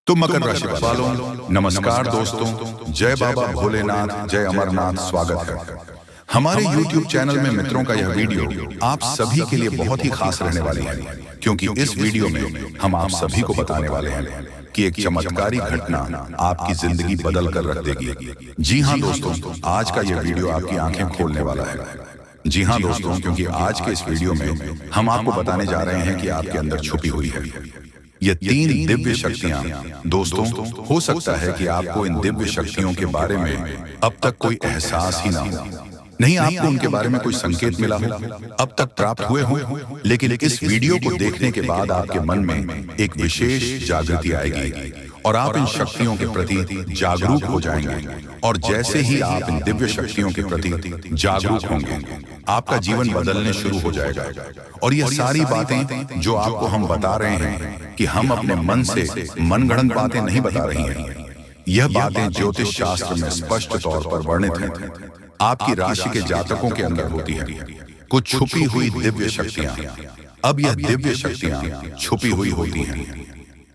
तो मकर राशि वालों, नमस्कार दोस्तों। जय बाबा भोलेनाथ, जय अमरनाथ। स्वागत है हमारे YouTube चैनल में। मित्रों का यह वीडियो आप सभी के लिए बहुत ही खास रहने वाली है, क्योंकि इस वीडियो में हम आप सभी को बताने वाले हैं कि एक चमत्कारी घटना आपकी जिंदगी बदल कर रख देगी। जी हाँ दोस्तों, आज का यह वीडियो आपकी आंखें खोलने वाला है। जी हाँ दोस्तों, क्योंकि आज के इस वीडियो में हम आपको बताने जा रहे हैं कि आपके अंदर छुपी हुई है ये 3 दिव्य शक्तियां। दोस्तों, हो सकता है कि आपको इन दिव्य शक्तियों के बारे में अब तक कोई एहसास ही ना हो, नहीं आपको उनके बारे में कोई संकेत मिला हो, अब तक प्राप्त हुए हो, लेकिन इस वीडियो को देखने के बाद आपके मन में एक विशेष जागृति आएगी और आप इन शक्तियों के प्रति जागरूक हो जाएंगे। और जैसे ही आप इन दिव्य शक्तियों के प्रति जागरूक होंगे, आपका जीवन बदलने शुरू हो जाएगा। और ये सारी बातें जो आपको हम बता रहे हैं कि हम अपने मन से मनगढ़ंत बातें नहीं बता रही हैं, यह बातें ज्योतिष शास्त्र में स्पष्ट तौर पर वर्णित हैं। आपकी राशि के जातकों के अंदर होती है कुछ छुपी हुई दिव्य शक्तियां। अब यह दिव्य शक्तियां छुपी हुई होती हैं,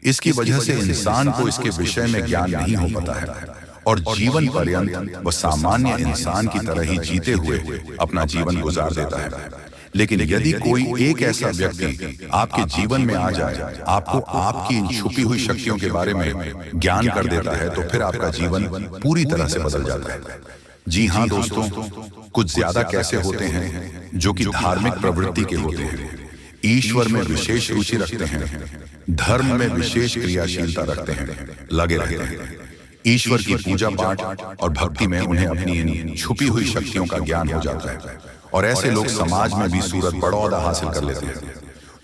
इसकी वजह से इंसान को इसके विषय में ज्ञान नहीं हो पाता है और जीवन पर्यंत वह सामान्य इंसान की तरह ही जीते हुए अपना जीवन गुजार देता है। लेकिन यदि कोई एक ऐसा व्यक्ति आपके जीवन में आ जाए, आपको आपकी इन छुपी हुई शक्तियों के बारे में ज्ञान कर देता है, तो फिर आपका जीवन पूरी तरह से बदल जाता है। जी हाँ दोस्तों, कुछ ज्यादा कैसे होते हैं जो कि धार्मिक प्रवृत्ति के होते हैं, ईश्वर में विशेष रुचि रखते हैं, धर्म में विशेष क्रियाशीलता रखते हैं, लगे रहते हैं। ईश्वर की पूजा पाठ और भक्ति में उन्हें अपनी इन छुपी हुई शक्तियों का ज्ञान हो जाता है और ऐसे लोग समाज में भी सूरत बड़ा ओहदा हासिल कर लेते हैं।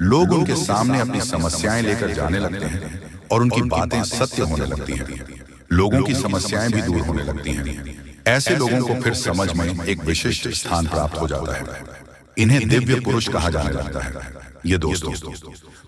लोग उनके सामने अपनी समस्याएं लेकर जाने लगते हैं और उनकी बातें सत्य होने लगती हैं। लोगों की समस्याएं भी दूर होने लगती हैं। ऐसे लोगों को फिर समझ में एक विशिष्ट स्थान प्राप्त हो जाता है। इन्हें दिव्य पुरुष कहा जाने लगता है। ये दोस्तों,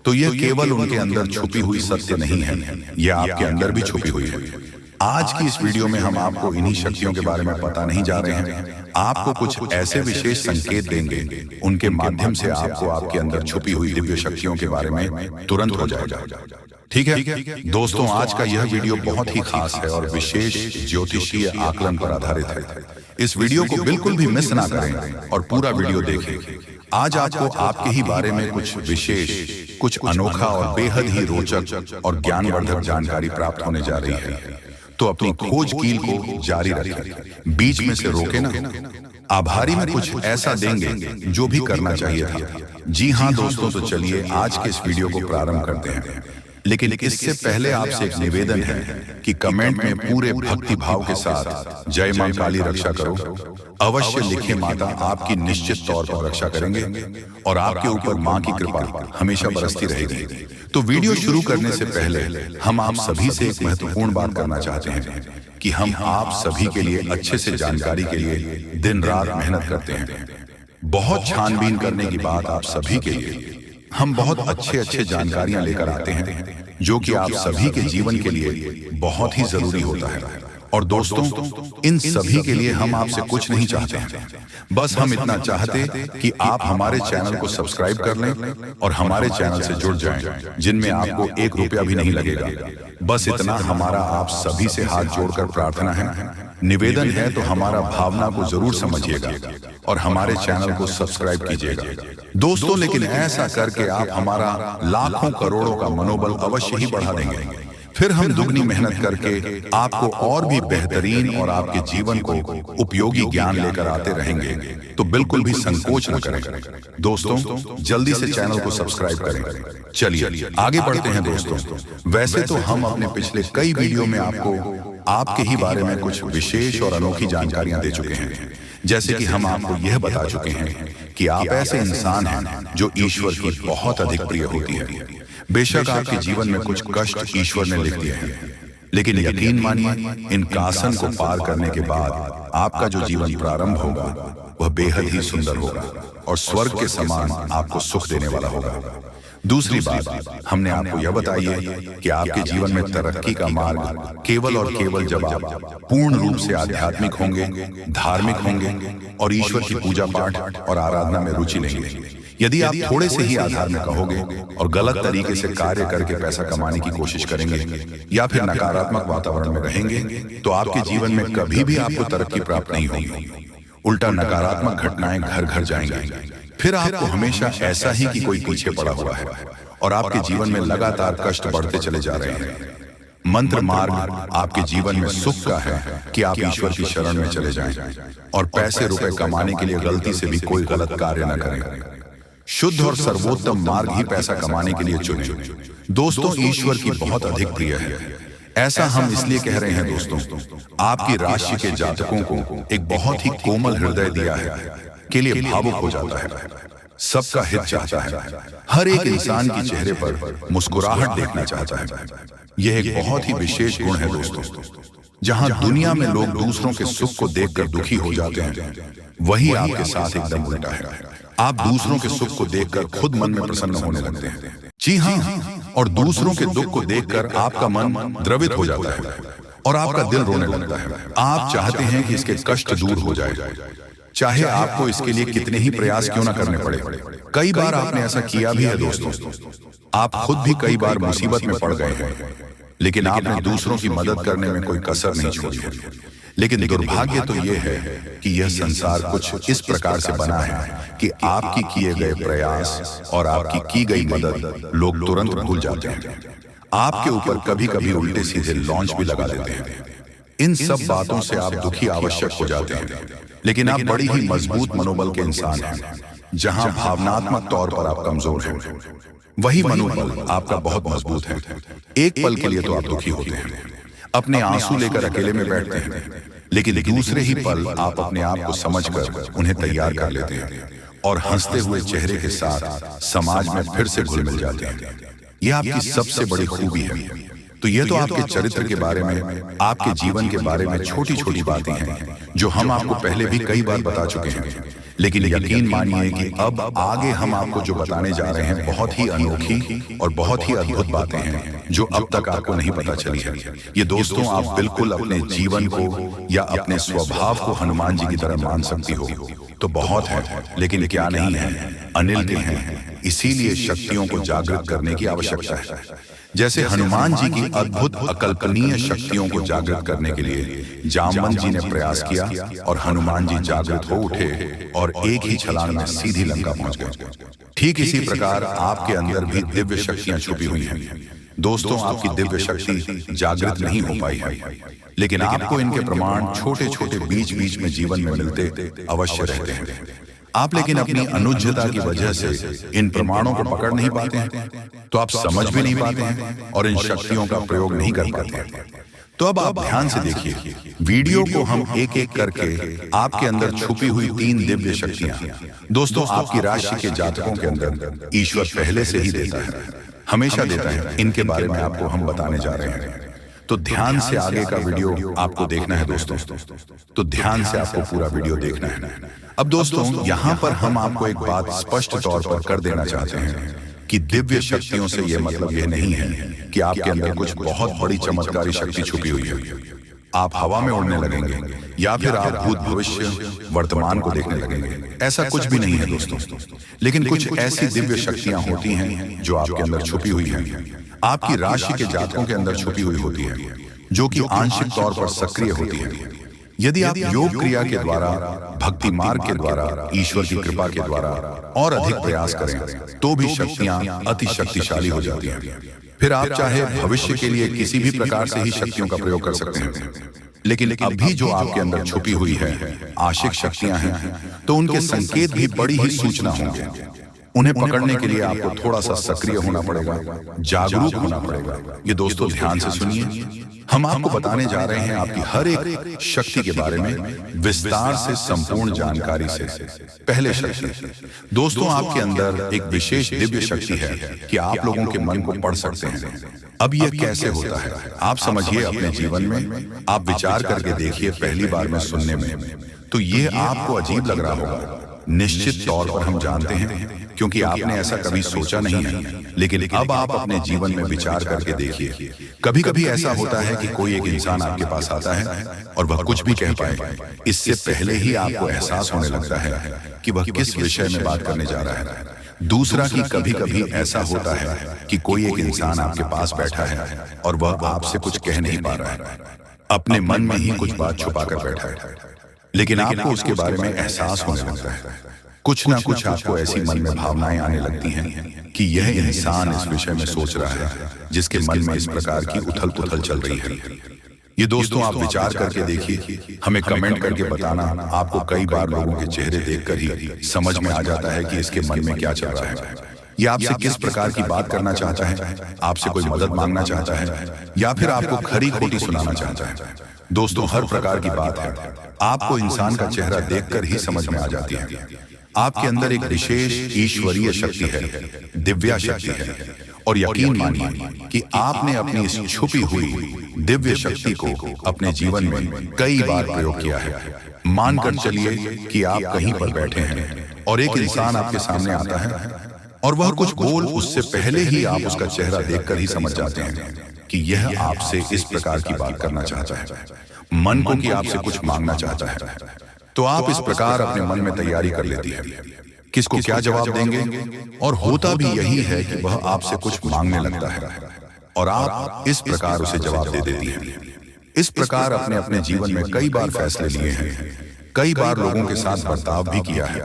तो यह केवल उनके अंदर छुपी हुई सत्य नहीं है, यह आपके अंदर भी छुपी हुई है। आज की इस वीडियो में हम आपको इन्हीं शक्तियों के बारे में पता नहीं जा रहे हैं, आपको कुछ ऐसे विशेष संकेत देंगे, उनके माध्यम से आपको आपके अंदर छुपी हुई दिव्य शक्तियों के बारे में तुरंत हो जाएगा। ठीक है दोस्तों, आज का यह वीडियो बहुत ही खास है और विशेष ज्योतिषीय आकलन पर आधारित है। इस वीडियो को बिल्कुल भी मिस ना करें और पूरा वीडियो देखें। आज आपको आपके ही बारे में कुछ विशेष, कुछ अनोखा और बेहद ही रोचक और ज्ञानवर्धक जानकारी प्राप्त होने जा रही है। तो अपनी खोज कील को जारी रखें, बीच में से रोके ना। आभारी में कुछ ऐसा देंगे जो भी करना चाहिए था। जी हाँ दोस्तों, तो चलिए आज के इस वीडियो को प्रारंभ करते हैं। लेकिन इससे पहले आपसे एक निवेदन है कि कमेंट में पूरे भक्ति भाव के साथ जय मां काली रक्षा करो अवश्य लिखें। माता आपकी निश्चित तौर पर रक्षा करेंगे और आपके ऊपर मां की कृपा हमेशा बरसती रहेगी। तो वीडियो शुरू करने से पहले हम आप सभी से एक महत्वपूर्ण बात करना चाहते हैं कि हम आप सभी के लिए अच्छे से जानकारी के लिए दिन रात मेहनत करते हैं। बहुत छानबीन करने की बात आप सभी के लिए हम बहुत अच्छे जानकारियां लेकर आते हैं, जो कि आप सभी के जीवन के लिए बहुत ही जरूरी होता है। और दोस्तों, इन सभी के लिए हम आपसे कुछ नहीं चाहते हैं, बस हम इतना चाहते कि आप हमारे चैनल को सब्सक्राइब कर लें और हमारे चैनल से जुड़ जाएं, जिनमें आपको 1 रुपया भी नहीं लगेगा। बस इतना हमारा आप सभी से हाथ जोड़कर प्रार्थना है, निवेदन है। तो हमारा भावना को जरूर समझिएगा और हमारे चैनल को सब्सक्राइब कीजिएगा दोस्तों। लेकिन ऐसा करके आप हमारा लाखों करोड़ों का मनोबल अवश्य ही बढ़ा देंगे। फिर हम दुगनी मेहनत करके आपको और भी बेहतरीन और आपके जीवन को उपयोगी ज्ञान लेकर आते रहेंगे। तो बिल्कुल भी संकोच न करें दोस्तों, जल्दी से चैनल को सब्सक्राइब करें। चलिए आगे बढ़ते हैं दोस्तों। वैसे तो हम अपने पिछले कई वीडियो में आपको आपके ही बारे में कुछ विशेष और अनोखी जानकारियां दे चुके हैं, जैसे कि हम आपको यह बता चुके हैं कि आप ऐसे इंसान हैं जो ईश्वर की बहुत अधिक प्रिय होती है। बेशक आपके जीवन में कुछ कष्ट ईश्वर ने लिख दिए हैं, लेकिन यकीन मानिए इन कासन को पार करने के बाद आपका जो जीवन प्रारंभ होगा वह बेहद ही सुंदर होगा और स्वर्ग के समान आपको सुख देने वाला होगा। दूसरी बात, हमने आपको यह बताई है कि आपके जीवन में तरक्की का मार्ग केवल और केवल जब आप पूर्ण रूप से आध्यात्मिक होंगे, धार्मिक होंगे और ईश्वर की पूजा पाठ और आराधना में रुचि लेंगे। यदि आप थोड़े से ही आधार में कहोगे और गलत तरीके से कार्य करके पैसा कमाने की कोशिश करेंगे या फिर नकारात्मक वातावरण में रहेंगे तो आपके जीवन में कभी भी आपको तरक्की प्राप्त नहीं होगी। उल्टा नकारात्मक घटनाएं घर घर जाएंगी। फिर आपको हमेशा ऐसा ही कि कोई पीछे पड़ा हुआ है और आपके जीवन में लगातार कष्ट बढ़ते चले जा रहे हैं। मंत्र मार्ग आपके जीवन में सुख का है कि आप ईश्वर की शरण में चले जाएं और पैसे रुपए कमाने के लिए गलती से भी कोई गलत कार्य न करें। शुद्ध और सर्वोत्तम मार्ग ही पैसा कमाने के लिए चुनें। दोस्तों, ईश्वर की बहुत अधिक प्रिय है। ऐसा हम इसलिए कह रहे हैं दोस्तों, आपकी राशि के जातकों को एक बहुत ही कोमल हृदय दिया है के लिए भावुक हो जाता है, सबका हित चाहता है, हर एक इंसान के चेहरे पर मुस्कुराहट देखना चाहता है। यह एक बहुत ही विशेष गुण है दोस्तों। जहां दुनिया में लोग दूसरों के सुख को देखकर दुखी हो जाते हैं, वही आपके साथ एकदम उल्टा है। आप दूसरों के सुख को देखकर खुद मन में प्रसन्न होने लगते हैं। जी हाँ, और दूसरों के दुख को देखकर आपका मन द्रवित हो जाता है और आपका दिल रोने लगता है। आप चाहते हैं कि इसके कष्ट दूर हो जाए, चाहे आपको इसके लिए कितने ही प्रयास क्यों ना करने पड़े। कई बार आपने ऐसा किया भी है दोस्तों। आप खुद भी कई बार मुसीबत में पड़ गए हैं, लेकिन आपने दूसरों की मदद करने में कोई कसर नहीं छोड़ी है। लेकिन दुर्भाग्य तो यह है कि यह संसार कुछ इस प्रकार से बना है कि आपकी किए गए प्रयास और आपकी की गई मदद लोग तुरंत भूल जाते हैं। आपके ऊपर कभी कभी उल्टे सीधे लॉन्च भी लगा देते हैं। इन सब बातों से आप दुखी आवश्यक हो जाते हैं, लेकिन आप बड़ी ही मजबूत मनोबल के इंसान हैं। जहां भावनात्मक तौर पर आप कमजोर हैं, वही मनोबल आपका बहुत मजबूत है। एक पल के लिए तो आप दुखी होते हैं, अपने आंसू लेकर अकेले में बैठते हैं, लेकिन दूसरे ही पल आप अपने आप को समझकर उन्हें तैयार कर लेते हैं और हंसते हुए चेहरे के साथ समाज में फिर से घुल मिल जाते हैं। यह आपकी सबसे बड़ी खूबी है। तो यह तो आपके चरित्र के बारे में, आपके जीवन के बारे में छोटी छोटी बातें हैं जो हम आपको पहले भी कई बार बता चुके हैं। लेकिन यकीन मानिए कि अब आगे हम आपको जो बताने जा रहे हैं बहुत ही अनोखी और बहुत ही अद्भुत बातें हैं जो अब तक आपको नहीं पता चली है। ये दोस्तों, आप बिल्कुल अपने जीवन को या अपने स्वभाव को हनुमान जी की तरह मान सकती हो तो बहुत है, लेकिन क्या नहीं है, अनिल के हैं। इसीलिए शक्तियों को जागृत करने की आवश्यकता है। जैसे हनुमान जी की अद्भुत अकल्पनीय शक्तियों को जागृत करने के लिए जामवंत जी ने प्रयास किया और हनुमान जी जागृत हो उठे और एक ही छलांग में सीधी लंका पहुंच गए। ठीक इसी प्रकार आपके अंदर भी दिव्य शक्तियां छुपी हुई हैं। दोस्तों, आपकी दिव्य शक्ति जागृत नहीं हो पाई है, लेकिन आपको इनके प्रमाण छोटे छोटे बीच बीच में जीवन में मिलते अवश्य रहते हैं। आप लेकिन अपनी अनुज्ञता की वजह से इन प्रमाणों को पकड़ नहीं पाते हैं, तो आप समझ भी नहीं पाते हैं और इन शक्तियों का प्रयोग नहीं कर पाते हैं। तो अब आप ध्यान से देखिए, वीडियो को हम एक एक करके आपके अंदर छुपी हुई 3 दिव्य शक्तियां दोस्तों आपकी राशि के जातकों के अंदर ईश्वर पहले से ही देता है, हमेशा देता है। इनके बारे में आपको हम बताने जा रहे हैं, तो ध्यान से आगे का वीडियो आपको देखना है दोस्तों। तो ध्यान से आपको पूरा वीडियो देखना है। अब दोस्तों, यहाँ पर हम आपको एक बात स्पष्ट तौर पर कर देना चाहते हैं कि दिव्य शक्तियों से यह मतलब यह नहीं है कि आपके अंदर कुछ बहुत बड़ी चमत्कारी शक्ति छुपी हुई है। आप हवा में उड़ने लगेंगे या फिर आप भूत भविष्य वर्तमान को देखने लगेंगे, ऐसा कुछ भी नहीं है दोस्तों। लेकिन कुछ ऐसी दिव्य शक्तियां होती हैं जो आपके अंदर छुपी हुई हैं, आपकी राशि के जातकों के अंदर छुपी हुई होती है, जो कि आंशिक तौर पर सक्रिय होती है। यदि आप योग क्रिया के द्वारा, भक्ति मार्ग के द्वारा, ईश्वर की कृपा के द्वारा और अधिक प्रयास करें तो भी शक्तियां अति शक्तिशाली हो जाती हैं। फिर आप चाहे भविष्य के लिए किसी भी प्रकार से ही शक्तियों का प्रयोग कर सकते हैं, लेकिन अभी जो आपके अंदर छुपी हुई है आशिक शक्तियां हैं, तो उनके संकेत भी बड़ी ही सूचना होंगे। उन्हें पकड़ने के लिए आपको थोड़ा सा सक्रिय होना पड़ेगा, जागरूक होना पड़ेगा। ये दोस्तों ध्यान से सुनिए, हम आपको बताने जा रहे हैं आपकी हर एक शक्ति के बारे में विस्तार से, संपूर्ण जानकारी से। पहले शक्ति दोस्तों, आपके अंदर एक विशेष दिव्य शक्ति है कि आप लोगों के मन को पढ़ सकते हैं। अब यह कैसे होता है आप समझिए अपने जीवन में, आप विचार करके देखिए। पहली बार में सुनने में तो ये आपको अजीब लग रहा होगा, निश्चित तौर पर हम जानते हैं, क्योंकि आपने ऐसा कभी सोचा नहीं है। लेकिन अब आप अपने जीवन में विचार करके देखिए। कभी कभी ऐसा होता है कि कोई एक इंसान आपके पास आता है और वह कुछ भी कह पाए, इससे पहले ही आपको एहसास होने लगता है कि वह किस विषय में बात करने जा रहा है। दूसरा कि कभी कभी ऐसा होता है कि कोई एक इंसान आपके पास बैठा है और वह आपसे कुछ कह नहीं पा रहा है, अपने मन में ही कुछ बात छुपाकर बैठा है, लेकिन आपको उसके बारे में एहसास होने लगता है। कुछ ना कुछ आपको ऐसी मन में भावनाएं आने लगती हैं कि यह इंसान इस विषय में सोच रहा है जिसके मन में इस प्रकार की उथल पुथल चल रही है। ये दोस्तों आप विचार करके देखिए, हमें कमेंट करके बताना। आपको कई बार लोगों के चेहरे देखकर ही समझ में आ जाता है कि इसके मन में क्या चल रहा है। ये आपसे किस प्रकार की बात करना चाहता है, आपसे कोई मदद मांगना चाहता है या फिर आपको खरी खोटी सुनाना चाहता है। दोस्तों हर प्रकार की बात है, आपको इंसान का चेहरा देखकर ही समझ में आ जाती है। आपके अंदर एक विशेष ईश्वरीय शक्ति है, दिव्या शक्ति है, और यकीन मानिए कि आपने अपनी इस छुपी हुई दिव्य शक्ति को अपने जीवन में कई बार प्रयोग किया है। मानकर चलिए कि आप कहीं पर बैठे हैं और एक इंसान आपके सामने आता है और वह कुछ बोल उससे पहले ही आप उसका चेहरा देखकर ही समझ जाते हैं कि यह आपसे इस प्रकार की बात करना चाहता है, मन को कि आपसे कुछ मांगना चाहता है। तो आप इस प्रकार अपने मन में तैयारी कर लेती है किसको क्या जवाब देंगे, और होता भी यही है कि वह आपसे कुछ मांगने लगता है और आप इस प्रकार उसे जवाब दे देती हैं। इस प्रकार अपने अपने जीवन में कई बार फैसले लिए हैं, कई बार लोगों के साथ बर्ताव भी किया है।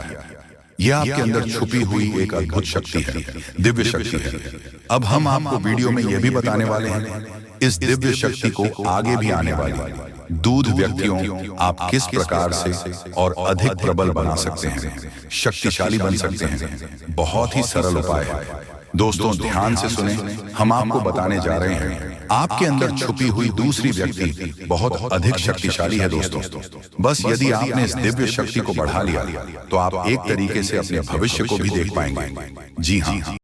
यह आपके अंदर छुपी हुई एक अद्भुत शक्ति है, दिव्य शक्ति है। अब हम आपको वीडियो में यह भी बताने वाले हैं इस दिव्य शक्ति को आगे भी आने वाली दूध व्यक्तियों आप किस प्रकार से और अधिक प्रबल बना सकते हैं, शक्तिशाली बन सकते हैं। बहुत ही सरल उपाय है दोस्तों, ध्यान से सुने। हम आपको बताने जा रहे हैं आपके अंदर छुपी हुई दूसरी व्यक्ति बहुत अधिक शक्तिशाली है दोस्तों। बस यदि आपने इस दिव्य शक्ति को बढ़ा लिया तो आप एक तरीके से अपने भविष्य को भी देख पाएंगे। जी हाँ,